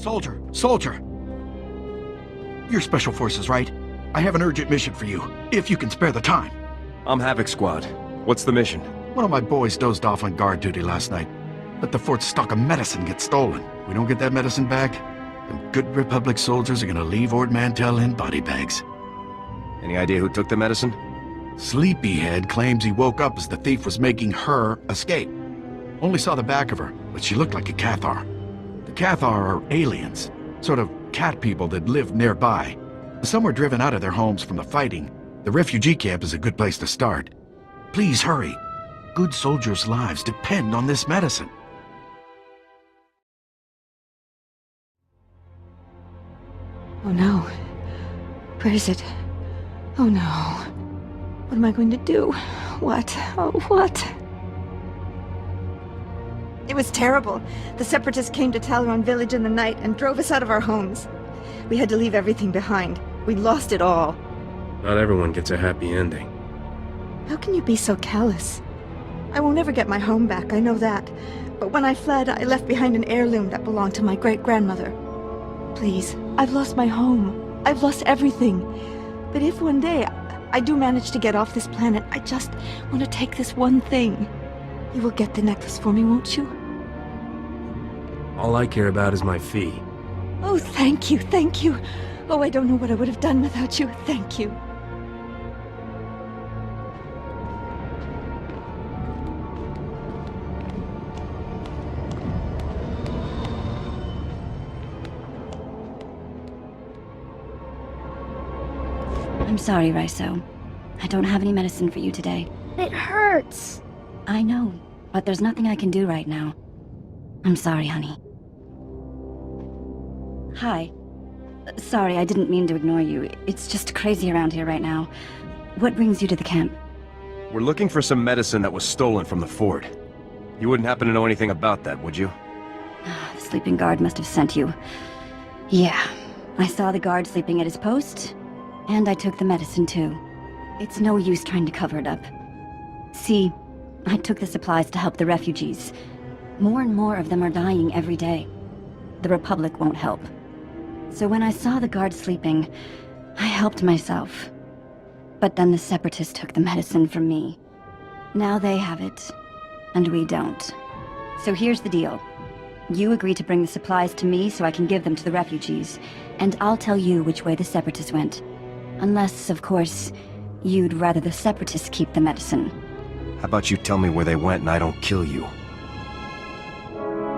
Soldier! Soldier! You're Special Forces, right? I have an urgent mission for you, if you can spare the time. I'm Havoc Squad. What's the mission? One of my boys dozed off on guard duty last night. Let the fort's stock of medicine get stolen. We don't get that medicine back, then good Republic soldiers are gonna leave Ord Mantell in body bags. Any idea who took the medicine? Sleepyhead claims he woke up as the thief was making her escape. Only saw the back of her, but she looked like a Cathar. The Cathar are aliens, sort of cat people that live nearby. Some were driven out of their homes from the fighting. The refugee camp is a good place to start. Please hurry. Good soldiers' lives depend on this medicine. Oh no. Where is it? Oh no. What am I going to do? What? Oh, what? It was terrible. The Separatists came to Talaran village in the night and drove us out of our homes. We had to leave everything behind. We lost it all. Not everyone gets a happy ending. How can you be so callous? I will never get my home back, I know that. But when I fled, I left behind an heirloom that belonged to my great-grandmother. Please, I've lost my home. I've lost everything. But if one day I do manage to get off this planet, I just want to take this one thing. You will get the necklace for me, won't you? All I care about is my fee. Oh, thank you, thank you. Oh, I don't know what I would have done without you. Thank you. I'm sorry, Raiso. I don't have any medicine for you today. It hurts. I know, but there's nothing I can do right now. I'm sorry, honey. Hi. Sorry, I didn't mean to ignore you. It's just crazy around here right now. What brings you to the camp? We're looking for some medicine that was stolen from the fort. You wouldn't happen to know anything about that, would you? The sleeping guard must have sent you. Yeah, I saw the guard sleeping at his post, and I took the medicine too. It's no use trying to cover it up. See, I took the supplies to help the refugees. More and more of them are dying every day. The Republic won't help. So when I saw the guard sleeping, I helped myself. But then the Separatists took the medicine from me. Now they have it, and we don't. So here's the deal. You agree to bring the supplies to me so I can give them to the refugees, and I'll tell you which way the Separatists went. Unless, of course, you'd rather the Separatists keep the medicine. How about you tell me where they went and I don't kill you?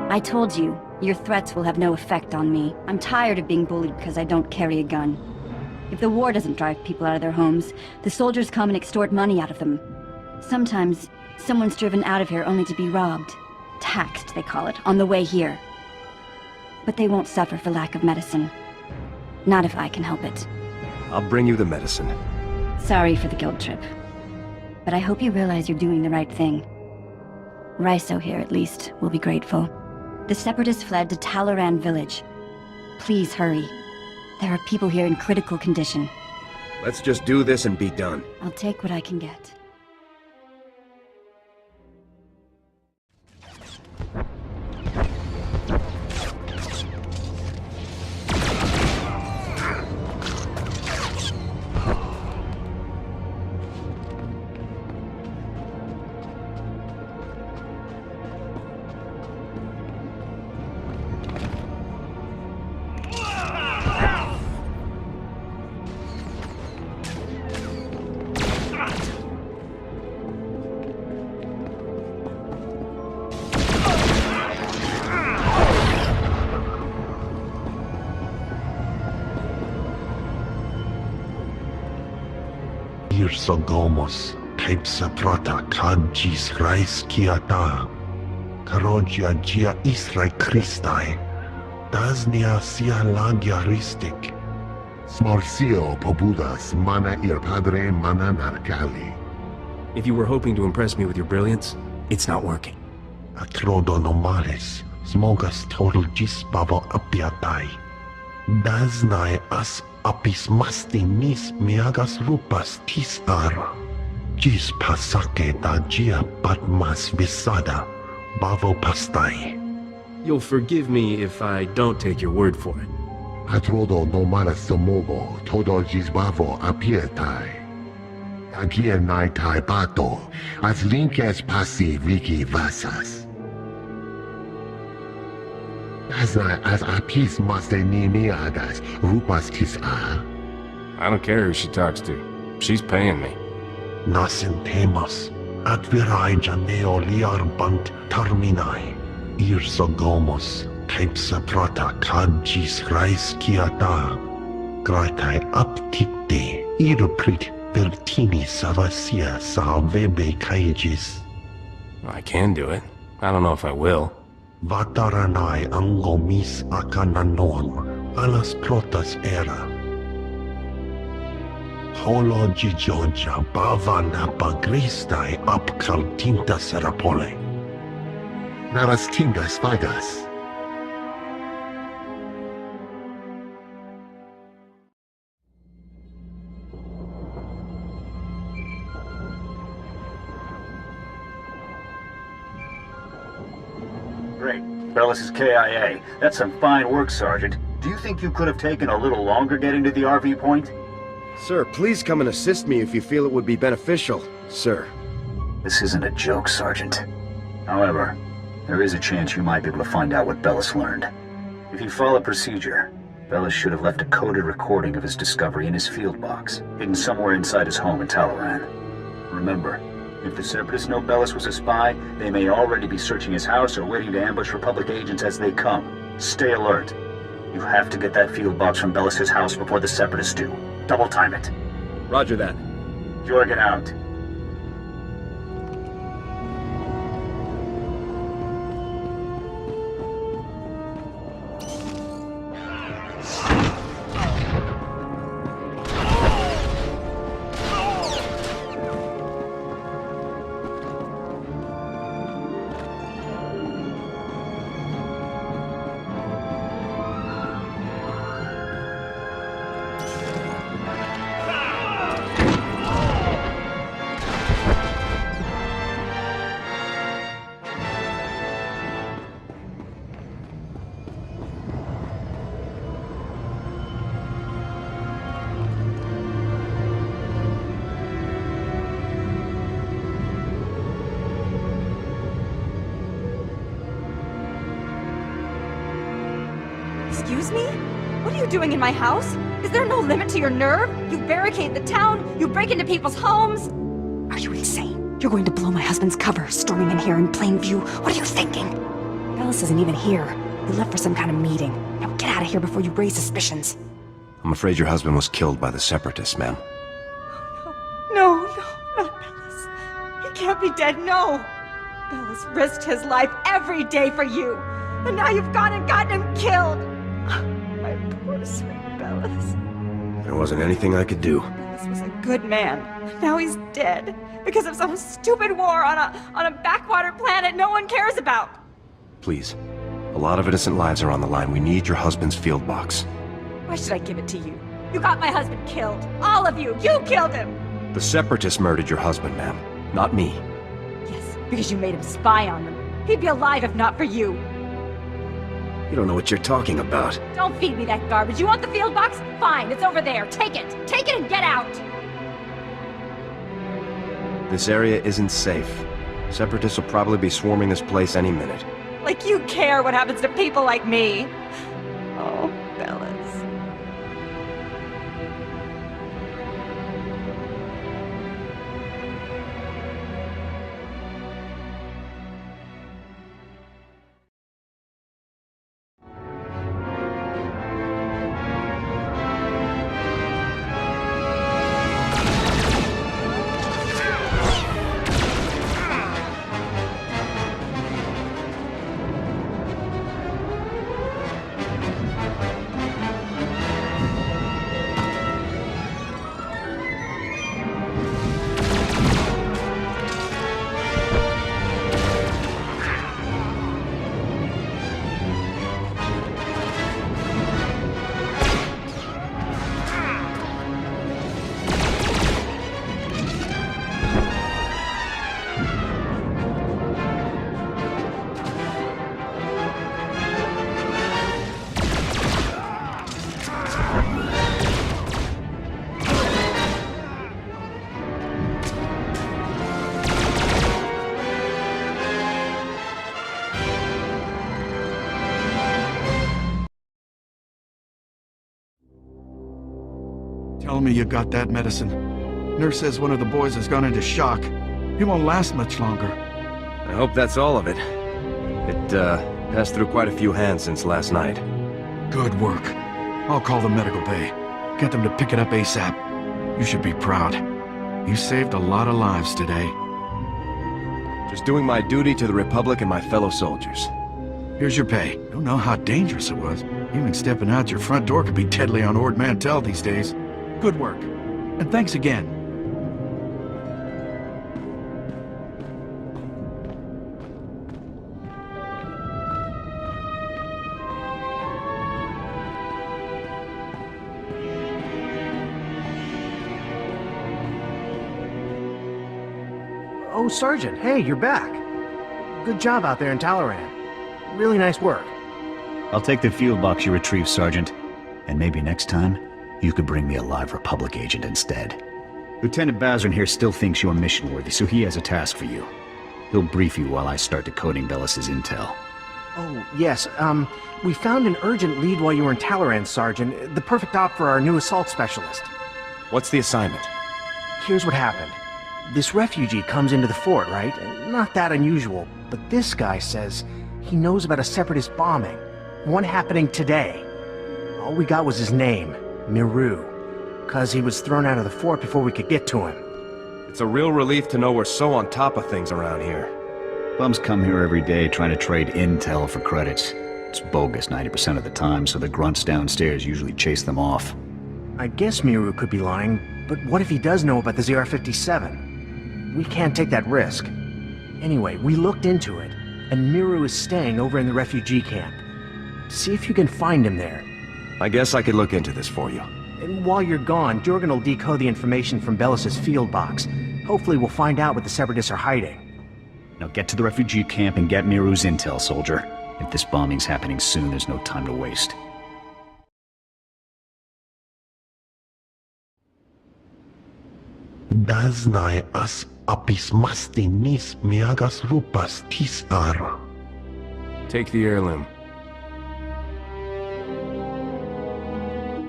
I told you, your threats will have no effect on me. I'm tired of being bullied because I don't carry a gun. If the war doesn't drive people out of their homes, the soldiers come and extort money out of them. Sometimes, someone's driven out of here only to be robbed. Taxed, they call it, on the way here. But they won't suffer for lack of medicine. Not if I can help it. I'll bring you the medicine. Sorry for the guilt trip. But I hope you realize you're doing the right thing. Raiso here, at least, will be grateful. The Separatists fled to Talaran village. Please hurry. There are people here in critical condition. Let's just do this and be done. I'll take what I can get. Sogomos, Cape Saprata, Kajis Rais Kiata, Karogia Gia Israi Christai, Dasnia Sia Lagia Ristic, Smorsio Pobudas, Mana Ir Padre Mana Narcali. If you were hoping to impress me with your brilliance, it's not working. Atrodo Nomales, Smogas Total Gis Babo Apiatai, Dasnai As Apis masti mis miagas rupas tisar. Gis pasake da gia patmas visada, bavo pastai. You'll forgive me if I don't take your word for it. Atrodo nomara somovo, todo gisbavo apietai. Agia naitai pato, as linkes passi viki vasas. As apis maste nimiagas, rupas tis a. I don't care who she talks to. She's paying me. Nasin temas, advirai janeo liarbant terminai. Irsogomos, taipsa prata kagis rais kiata. Graitai aptikte, irprit vertini savasia salvebe kaigis. I can do it. I don't know if I will. Vataranai angomis akananon, alas protas era. Holo gijoja bavana bagristai apkaltinta serapole. Narastingas vagas. Great. Bellis is KIA. That's some fine work, Sergeant. Do you think you could have taken a little longer getting to the RV point? Sir, please come and assist me if you feel it would be beneficial, sir. This isn't a joke, Sergeant. However, there is a chance you might be able to find out what Bellis learned. If you follow procedure, Bellis should have left a coded recording of his discovery in his field box, hidden somewhere inside his home in Talaran. Remember, if the Separatists know Bellis was a spy, they may already be searching his house or waiting to ambush Republic agents as they come. Stay alert. You have to get that field box from Bellis' house before the Separatists do. Double time it. Roger that. Jorgen out. Excuse me? What are you doing in my house? Is there no limit to your nerve? You barricade the town, you break into people's homes. Are you insane? You're going to blow my husband's cover, storming in here in plain view. What are you thinking? Bellis isn't even here. He left for some kind of meeting. Now get out of here before you raise suspicions. I'm afraid your husband was killed by the Separatists, ma'am. No, not Bellis. He can't be dead, no! Bellis risked his life every day for you, and now you've gone and gotten him killed! My poor sweet Bellis. There wasn't anything I could do. Bellis was a good man. Now he's dead because of some stupid war on a backwater planet no one cares about. Please. A lot of innocent lives are on the line. We need your husband's field box. Why should I give it to you? You got my husband killed. All of you. You killed him. The Separatists murdered your husband, ma'am. Not me. Yes, because you made him spy on them. He'd be alive if not for you. You don't know what you're talking about. Don't feed me that garbage. You want the field box? Fine, it's over there. Take it. Take it and get out. This area isn't safe. Separatists will probably be swarming this place any minute. Like you care what happens to people like me. Oh, Bellis. me you got that medicine. Nurse says one of the boys has gone into shock. He won't last much longer. I hope that's all of it. It, passed through quite a few hands since last night. Good work. I'll call the medical bay. Get them to pick it up ASAP. You should be proud. You saved a lot of lives today. Just doing my duty to the Republic and my fellow soldiers. Here's your pay. Don't know how dangerous it was. Even stepping out your front door could be deadly on Ord Mantell these days. Good work. And thanks again. Oh, Sergeant, hey, you're back. Good job out there in Talaran. Really nice work. I'll take the field box you retrieved, Sergeant. And maybe next time, you could bring me a live Republic agent instead. Lieutenant Bazrin here still thinks you're mission-worthy, so he has a task for you. He'll brief you while I start decoding Bellis's intel. Oh, yes, we found an urgent lead while you were in Talaran, Sergeant. The perfect op for our new assault specialist. What's the assignment? Here's what happened. This refugee comes into the fort, right? Not that unusual, but this guy says he knows about a separatist bombing. One happening today. All we got was his name, Miru. 'Cause he was thrown out of the fort before we could get to him. It's a real relief to know we're so on top of things around here. Bums come here every day trying to trade intel for credits. It's bogus 90% of the time, so the grunts downstairs usually chase them off. I guess Miru could be lying, but what if he does know about the ZR-57? We can't take that risk. Anyway, we looked into it, and Miru is staying over in the refugee camp. See if you can find him there. I guess I could look into this for you. And while you're gone, Jorgen will decode the information from Bellis's field box. Hopefully we'll find out what the Separatists are hiding. Now get to the refugee camp and get Miru's intel, soldier. If this bombing's happening soon, there's no time to waste. Daznai as apismastinis miagas rupas tisar. Take the heirloom.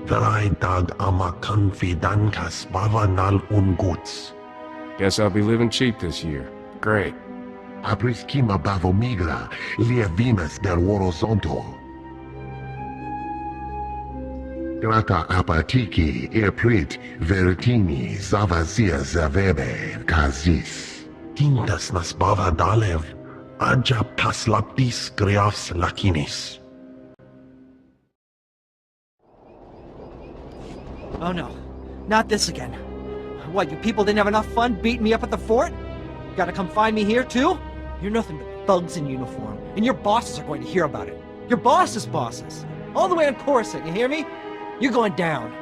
Freitag ama confidankas bavanal unguts. Guess I'll be living cheap this year. Great. Apriskima bavomigra lievinas del horizonto. Grata apatiki eprit vertini zavazia zavebe kazis. Tintas nas bavadalev aja paslaptis griafs lakinis. Oh no, not this again. What, you people didn't have enough fun beating me up at the fort? Gotta come find me here too? You're nothing but thugs in uniform, and your bosses are going to hear about it. Your bosses' bosses. All the way on Coruscant, you hear me? You're going down.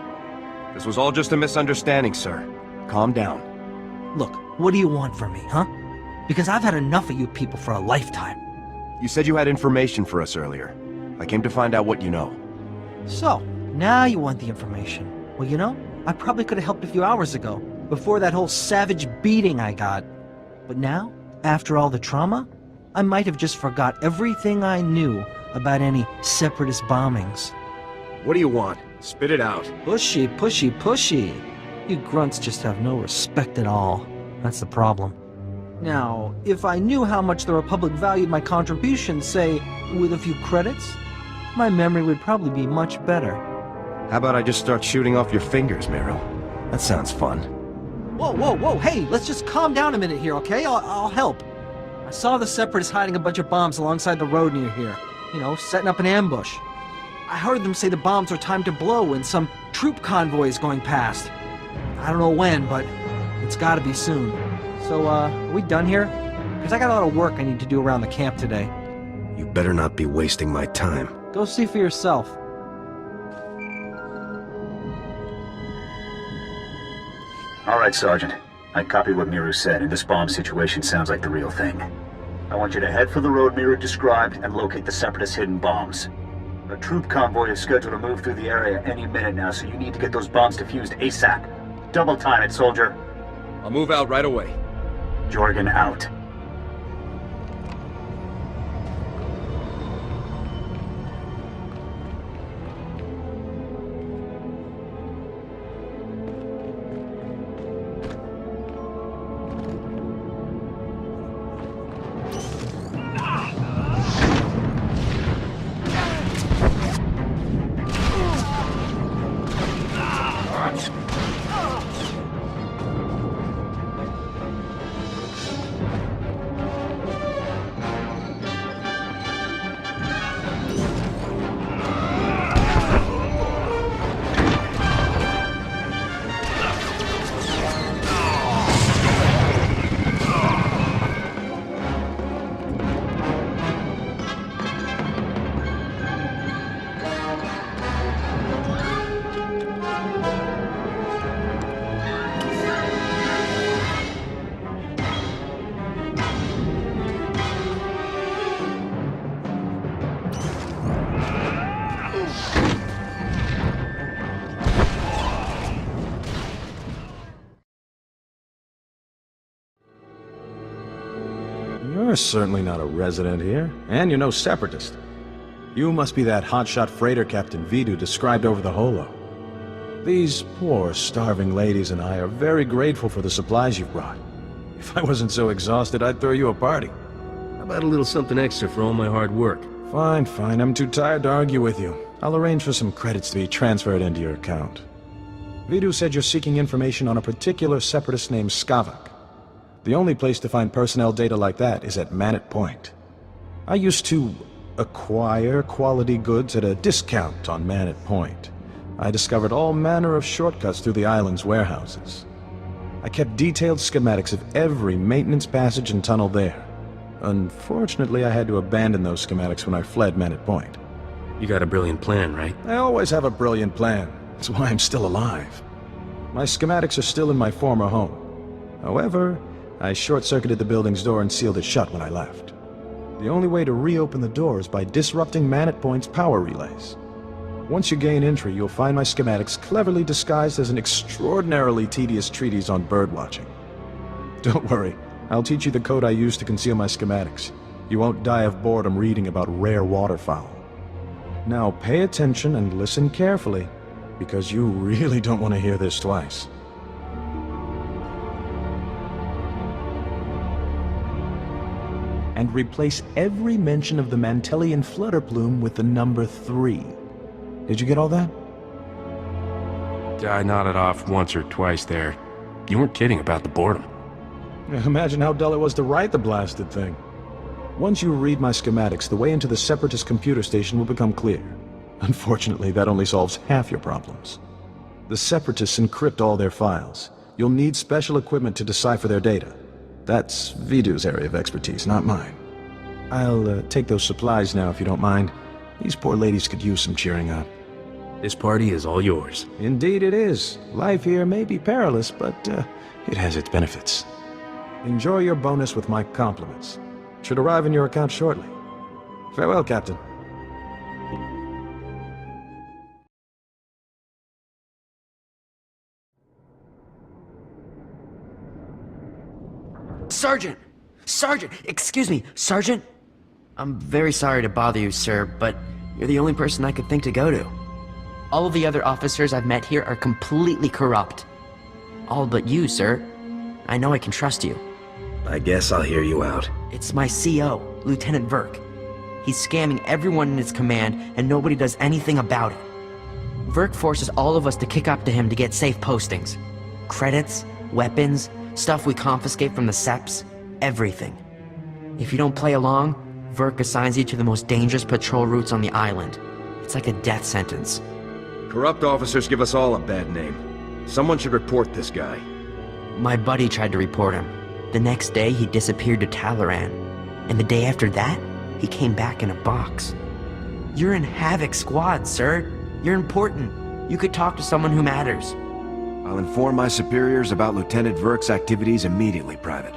This was all just a misunderstanding, sir. Calm down. Look, what do you want from me, huh? Because I've had enough of you people for a lifetime. You said you had information for us earlier. I came to find out what you know. So, now you want the information. Well, you know, I probably could have helped a few hours ago, before that whole savage beating I got. But now, after all the trauma, I might have just forgot everything I knew about any separatist bombings. What do you want? Spit it out. Pushy, pushy, pushy. You grunts just have no respect at all. That's the problem. Now, if I knew how much the Republic valued my contribution, say, with a few credits, my memory would probably be much better. How about I just start shooting off your fingers, Meryl? That sounds fun. Whoa, whoa, whoa, hey, let's just calm down a minute here, okay? I'll help. I saw the Separatists hiding a bunch of bombs alongside the road near here. You know, setting up an ambush. I heard them say the bombs are timed to blow when some troop convoy is going past. I don't know when, but it's gotta be soon. So, are we done here? Because I got a lot of work I need to do around the camp today. You better not be wasting my time. Go see for yourself. All right, Sergeant. I copied what Miru said, and this bomb situation sounds like the real thing. I want you to head for the road Miru described and locate the Separatist hidden bombs. A troop convoy is scheduled to move through the area any minute now, so you need to get those bombs defused ASAP. Double time it, soldier. I'll move out right away. Jorgen out. You're certainly not a resident here, and you're no separatist. You must be that hotshot freighter Captain Vidu described over the holo. These poor, starving ladies and I are very grateful for the supplies you've brought. If I wasn't so exhausted, I'd throw you a party. How about a little something extra for all my hard work? Fine, fine. I'm too tired to argue with you. I'll arrange for some credits to be transferred into your account. Vidu said you're seeking information on a particular separatist named Skavak. The only place to find personnel data like that is at Manet Point. I used to acquire quality goods at a discount on Manet Point. I discovered all manner of shortcuts through the island's warehouses. I kept detailed schematics of every maintenance passage and tunnel there. Unfortunately, I had to abandon those schematics when I fled Manet Point. You got a brilliant plan, right? I always have a brilliant plan. That's why I'm still alive. My schematics are still in my former home. However, I short-circuited the building's door and sealed it shut when I left. The only way to reopen the door is by disrupting Manet Point's power relays. Once you gain entry, you'll find my schematics cleverly disguised as an extraordinarily tedious treatise on birdwatching. Don't worry, I'll teach you the code I use to conceal my schematics. You won't die of boredom reading about rare waterfowl. Now pay attention and listen carefully, because you really don't want to hear this twice. And replace every mention of the Mantellian flutter plume with the number 3. Did you get all that? I nodded off once or twice there. You weren't kidding about the boredom. Imagine how dull it was to write the blasted thing. Once you read my schematics, the way into the Separatist computer station will become clear. Unfortunately, that only solves half your problems. The Separatists encrypt all their files. You'll need special equipment to decipher their data. That's Vidu's area of expertise, not mine. I'll take those supplies now if you don't mind. These poor ladies could use some cheering up. This party is all yours. Indeed it is. Life here may be perilous, but it has its benefits. Enjoy your bonus with my compliments. Should arrive in your account shortly. Farewell, Captain. Sergeant! Sergeant! Excuse me, Sergeant? I'm very sorry to bother you, sir, but you're the only person I could think to go to. All of the other officers I've met here are completely corrupt. All but you, sir. I know I can trust you. I guess I'll hear you out. It's my CO, Lieutenant Verk. He's scamming everyone in his command, and nobody does anything about it. Verk forces all of us to kick up to him to get safe postings. Credits, weapons, stuff we confiscate from the SEPs, everything. If you don't play along, Verk assigns you to the most dangerous patrol routes on the island. It's like a death sentence. Corrupt officers give us all a bad name. Someone should report this guy. My buddy tried to report him. The next day, he disappeared to Talaran. And the day after that, he came back in a box. You're in Havoc's squad, sir. You're important. You could talk to someone who matters. I'll inform my superiors about Lieutenant Verk's activities immediately, Private.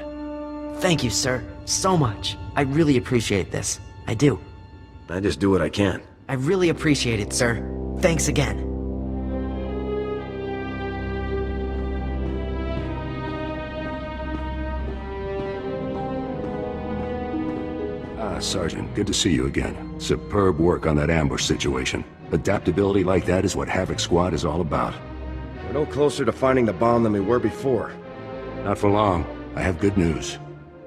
Thank you, sir. So much. I really appreciate this. I do. I just do what I can. I really appreciate it, sir. Thanks again. Sergeant, good to see you again. Superb work on that ambush situation. Adaptability like that is what Havoc Squad is all about. We're no closer to finding the bomb than we were before. Not for long. I have good news.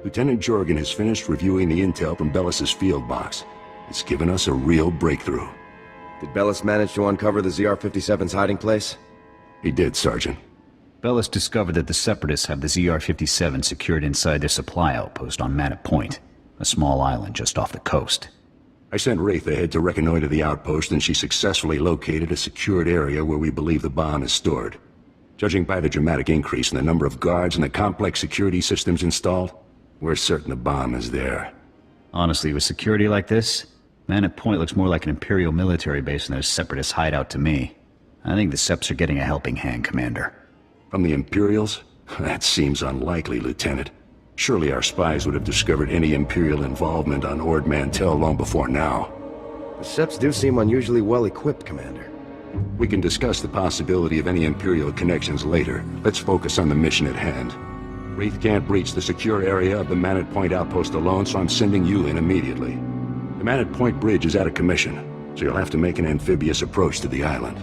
Lieutenant Jorgen has finished reviewing the intel from Bellis's field box. It's given us a real breakthrough. Did Bellis manage to uncover the ZR-57's hiding place? He did, Sergeant. Bellis discovered that the Separatists have the ZR-57 secured inside their supply outpost on Manet Point, a small island just off the coast. I sent Wraith ahead to reconnoiter the outpost, and she successfully located a secured area where we believe the bomb is stored. Judging by the dramatic increase in the number of guards and the complex security systems installed, we're certain the bomb is there. Honestly, with security like this, Manet Point looks more like an Imperial military base than a Separatist hideout to me. I think the Seps are getting a helping hand, Commander. From the Imperials? That seems unlikely, Lieutenant. Surely our spies would have discovered any Imperial involvement on Ord Mantell long before now. The Seps do seem unusually well-equipped, Commander. We can discuss the possibility of any Imperial connections later. Let's focus on the mission at hand. Wraith can't breach the secure area of the Manat Point outpost alone, so I'm sending you in immediately. The Manat Point bridge is out of commission, so you'll have to make an amphibious approach to the island.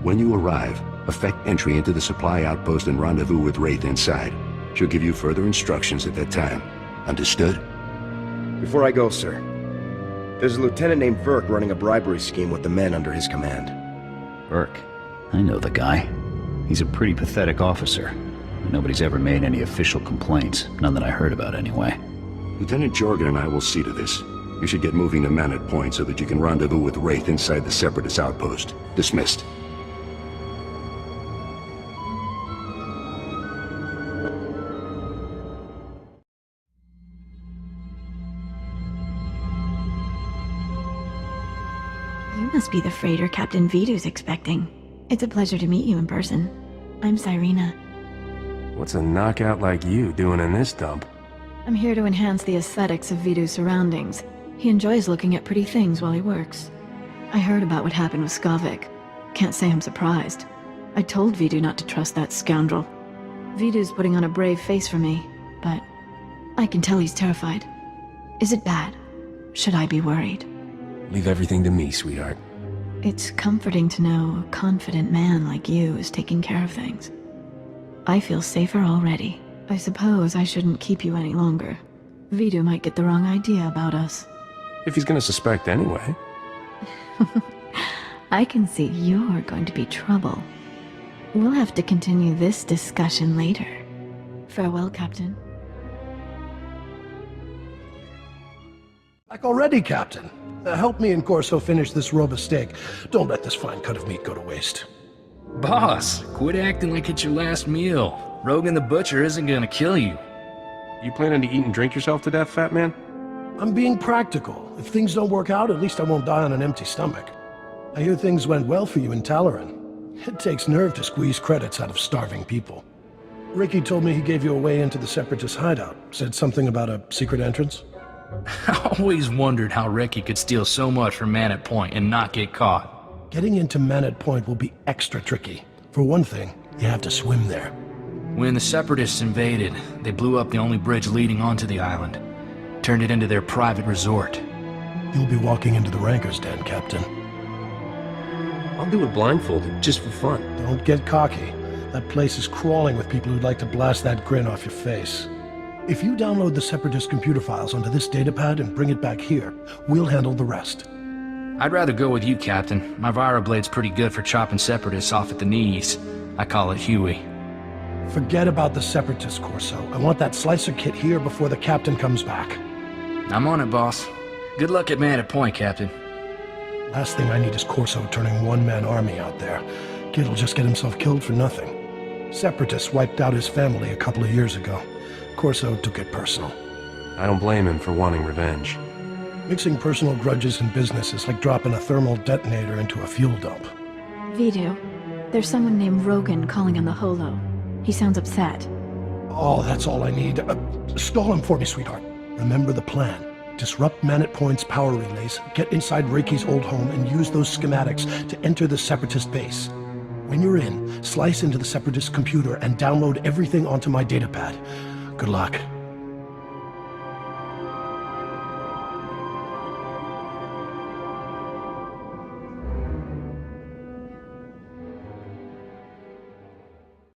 When you arrive, effect entry into the supply outpost and rendezvous with Wraith inside. She'll give you further instructions at that time. Understood? Before I go, sir, there's a lieutenant named Verk running a bribery scheme with the men under his command. Burke. I know the guy. He's a pretty pathetic officer. Nobody's ever made any official complaints. None that I heard about, anyway. Lieutenant Jorgen and I will see to this. You should get moving to Manat Point so that you can rendezvous with Wraith inside the Separatist outpost. Dismissed. You must be the freighter Captain Vidu's expecting. It's a pleasure to meet you in person. I'm Cyrena. What's a knockout like you doing in this dump? I'm here to enhance the aesthetics of Vidu's surroundings. He enjoys looking at pretty things while he works. I heard about what happened with Skavik. Can't say I'm surprised. I told Vidu not to trust that scoundrel. Vidu's putting on a brave face for me, but I can tell he's terrified. Is it bad? Should I be worried? Leave everything to me, sweetheart. It's comforting to know a confident man like you is taking care of things. I feel safer already. I suppose I shouldn't keep you any longer. Vidu might get the wrong idea about us. If he's gonna suspect anyway. I can see you're going to be trouble. We'll have to continue this discussion later. Farewell, Captain. Back already, Captain. Help me and Corso finish this robe of steak. Don't let this fine cut of meat go to waste. Boss, quit acting like it's your last meal. Rogan the Butcher isn't gonna kill you. You planning to eat and drink yourself to death, fat man? I'm being practical. If things don't work out, at least I won't die on an empty stomach. I hear things went well for you in Talaran. It takes nerve to squeeze credits out of starving people. Ricky told me he gave you a way into the Separatist hideout. Said something about a secret entrance? I always wondered how Ricky could steal so much from Manat Point and not get caught. Getting into Manat Point will be extra tricky. For one thing, you have to swim there. When the Separatists invaded, they blew up the only bridge leading onto the island. Turned it into their private resort. You'll be walking into the Ranker's Den, Captain. I'll do it blindfolded, just for fun. Don't get cocky. That place is crawling with people who'd like to blast that grin off your face. If you download the Separatist computer files onto this datapad and bring it back here, we'll handle the rest. I'd rather go with you, Captain. My Viroblade's pretty good for chopping Separatists off at the knees. I call it Huey. Forget about the Separatist, Corso. I want that slicer kit here before the Captain comes back. I'm on it, boss. Good luck at Manat Point, Captain. Last thing I need is Corso turning one-man army out there. Kid'll just get himself killed for nothing. Separatists wiped out his family a couple of years ago. Corso took it personal. I don't blame him for wanting revenge. Mixing personal grudges and business is like dropping a thermal detonator into a fuel dump. Vidu, there's someone named Rogan calling on the holo. He sounds upset. Oh, that's all I need. Stall him for me, sweetheart. Remember the plan. Disrupt Manat Point's power relays, get inside Reiki's old home, and use those schematics to enter the Separatist base. When you're in, slice into the Separatist computer and download everything onto my datapad. Good luck.